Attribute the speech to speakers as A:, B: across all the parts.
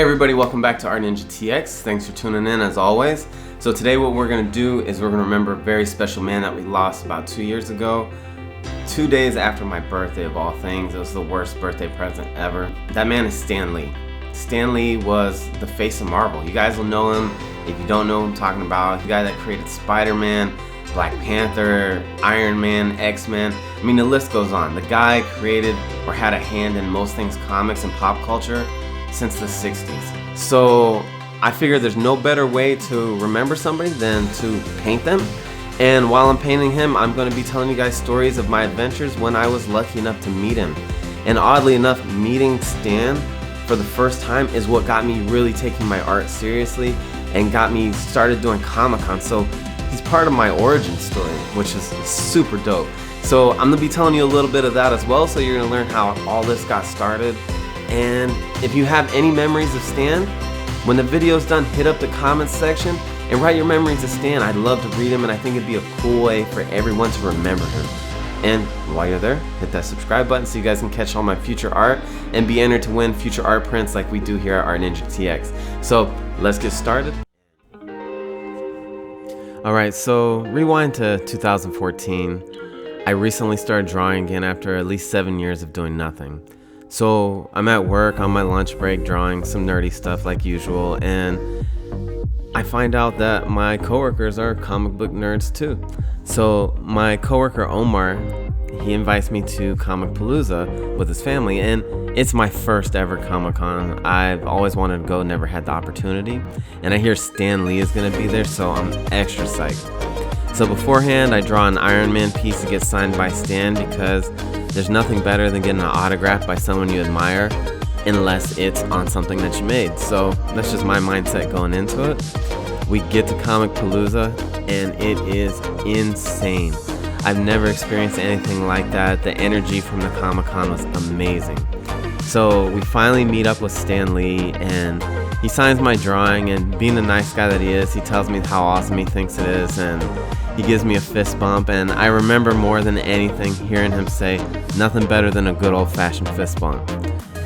A: everybody, welcome back to Art Ninja TX. Thanks for tuning in as always. So today what we're going to do is we're going to remember a very special man that we lost about 2 years ago. 2 days after my birthday of all things. It was the worst birthday present ever. That man is Stan Lee. Stan Lee was the face of Marvel. You guys will know him if you don't know who I'm talking about. The guy that created Spider-Man, Black Panther, Iron Man, X-Men. I mean, the list goes on. The guy created or had a hand in most things comics and pop culture since the 60s. So I figure there's no better way to remember somebody than to paint them. And while I'm painting him, I'm going to be telling you guys stories of my adventures when I was lucky enough to meet him. And oddly enough, meeting Stan for the first time is what got me really taking my art seriously and got me started doing Comic-Con. So he's part of my origin story, which is super dope. So I'm going to be telling you a little bit of that as well, so you're going to learn how all this got started. And if you have any memories of Stan, when the video's done, hit up the comments section and write your memories of Stan. I'd love to read them, and I think it'd be a cool way for everyone to remember him. And while you're there, hit that subscribe button so you guys can catch all my future art and be entered to win future art prints like we do here at Art Ninja TX. So let's get started. Alright, so rewind to 2014. I recently started drawing again after at least 7 years of doing nothing. So I'm at work on my lunch break drawing some nerdy stuff like usual, and I find out that my coworkers are comic book nerds too. So my coworker Omar, he invites me to Comic Palooza with his family, and it's my first ever Comic-Con. I've always wanted to go, never had the opportunity, and I hear Stan Lee is gonna be there, so I'm extra psyched. So beforehand, I draw an Iron Man piece to get signed by Stan because there's nothing better than getting an autograph by someone you admire, unless it's on something that you made. So that's just my mindset going into it. We get to Comic Palooza and it is insane. I've never experienced anything like that. The energy from the Comic-Con was amazing. So we finally meet up with Stan Lee and he signs my drawing, and being the nice guy that he is, he tells me how awesome he thinks it is, and he gives me a fist bump. And I remember more than anything hearing him say, nothing better than a good old-fashioned fist bump.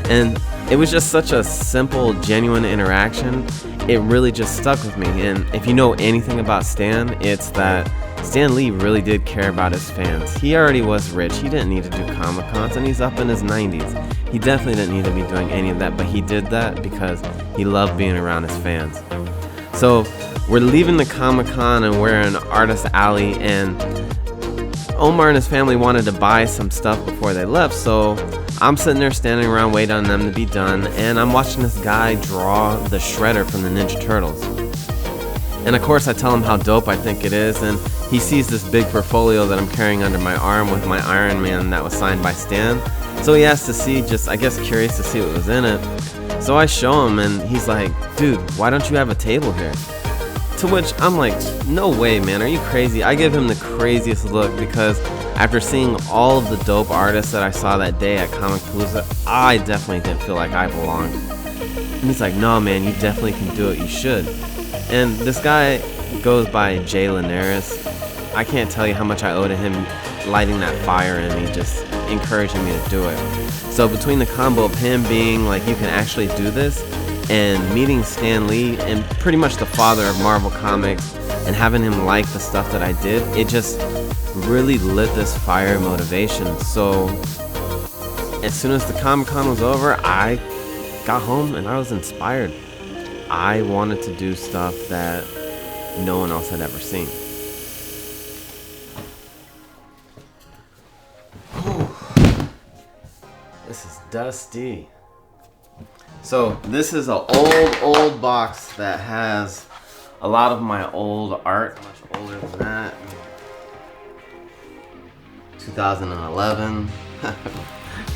A: And it was just such a simple, genuine interaction. It really just stuck with me. And if you know anything about Stan, it's that Stan Lee really did care about his fans. He already was rich. He didn't need to do Comic-Cons, and he's up in his 90s. He definitely didn't need to be doing any of that, but he did that because he loved being around his fans. So we're leaving the Comic-Con and we're in Artist Alley, and Omar and his family wanted to buy some stuff before they left, so I'm sitting there standing around waiting on them to be done, and I'm watching this guy draw the Shredder from the Ninja Turtles. And of course I tell him how dope I think it is, and he sees this big portfolio that I'm carrying under my arm with my Iron Man that was signed by Stan. So he asked to see, just I guess curious to see what was in it. So I show him and he's like, dude, why don't you have a table here? To which I'm like, no way, man, are you crazy? I give him the craziest look because after seeing all of the dope artists that I saw that day at Comic Palooza, I definitely didn't feel like I belonged. And he's like, no man, you definitely can do it, you should. And this guy goes by Jay Linares. I can't tell you how much I owe to him lighting that fire in me, just encouraging me to do it. So between the combo of him being like, you can actually do this, and meeting Stan Lee and pretty much the father of Marvel Comics and having him like the stuff that I did, it just really lit this fire of motivation. So as soon as the Comic-Con was over, I got home and I was inspired. I wanted to do stuff that no one else had ever seen. This is dusty. So this is an old box that has a lot of my old art. Much older than that. 2011.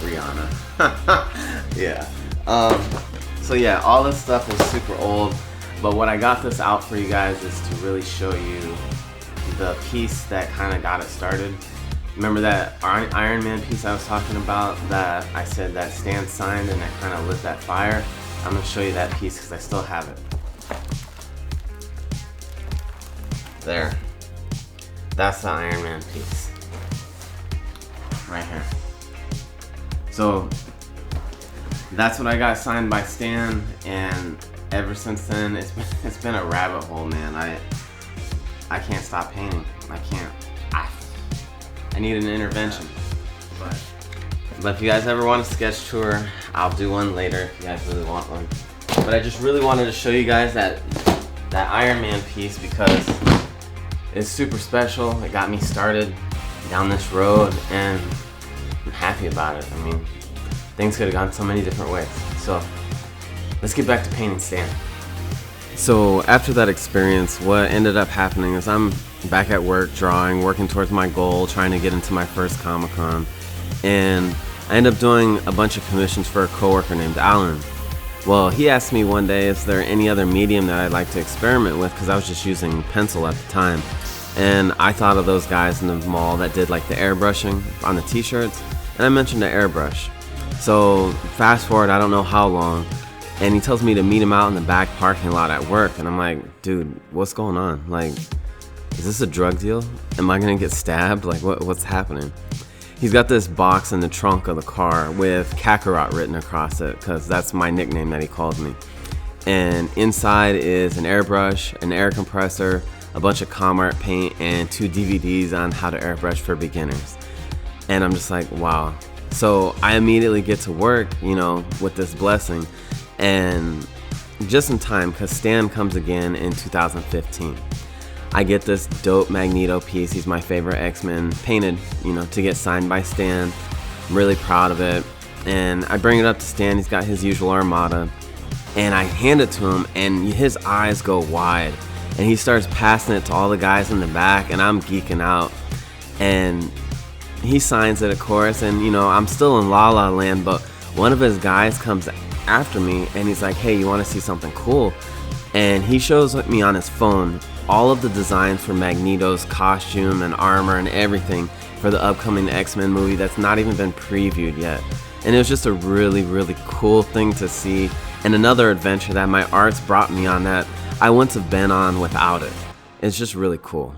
A: Rihanna. Yeah. So yeah, all this stuff is super old, but what I got this out for you guys is to really show you the piece that kind of got it started. Remember that Iron Man piece I was talking about that I said that Stan signed and that kind of lit that fire? I'm going to show you that piece because I still have it. There. That's the Iron Man piece. Right here. So that's what I got signed by Stan, and ever since then, it's been a rabbit hole, man. I can't stop painting. I can't. I need an intervention. But if you guys ever want a sketch tour, I'll do one later if you guys really want one. But I just really wanted to show you guys that Iron Man piece because it's super special. It got me started down this road, and I'm happy about it. I mean, things could have gone so many different ways. So let's get back to painting Stan. So after that experience, what ended up happening is I'm back at work drawing, working towards my goal, trying to get into my first Comic-Con. And I ended up doing a bunch of commissions for a coworker named Alan. Well, he asked me one day, is there any other medium that I'd like to experiment with? Because I was just using pencil at the time. And I thought of those guys in the mall that did like the airbrushing on the t-shirts. And I mentioned the airbrush. So fast forward, I don't know how long. And he tells me to meet him out in the back parking lot at work. And I'm like, dude, what's going on? Like, is this a drug deal? Am I gonna get stabbed? Like, what's happening? He's got this box in the trunk of the car with Kakarot written across it, because that's my nickname that he called me. And inside is an airbrush, an air compressor, a bunch of Comart paint, and 2 DVDs on how to airbrush for beginners. And I'm just like, wow. So I immediately get to work, you know, with this blessing. And just in time, because Stan comes again in 2015. I get this dope Magneto piece. He's my favorite X-Men, painted, you know, to get signed by Stan. I'm really proud of it. And I bring it up to Stan. He's got his usual Armada. And I hand it to him, and his eyes go wide. And he starts passing it to all the guys in the back, and I'm geeking out. And he signs it, of course, and, you know, I'm still in La La Land, but one of his guys comes after me, and he's like, hey, you want to see something cool? And he shows me on his phone all of the designs for Magneto's costume and armor and everything for the upcoming X-Men movie that's not even been previewed yet. And it was just a really, really cool thing to see, and another adventure that my arts brought me on that I wouldn't have been on without it. It's just really cool.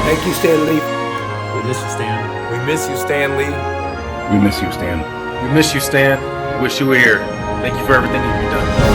B: Thank you, Stan Lee.
C: We miss you, Stan.
B: We miss you, Stan Lee.
D: We miss you, Stan.
E: We miss you, Stan. Wish you were here. Thank you for everything you've done.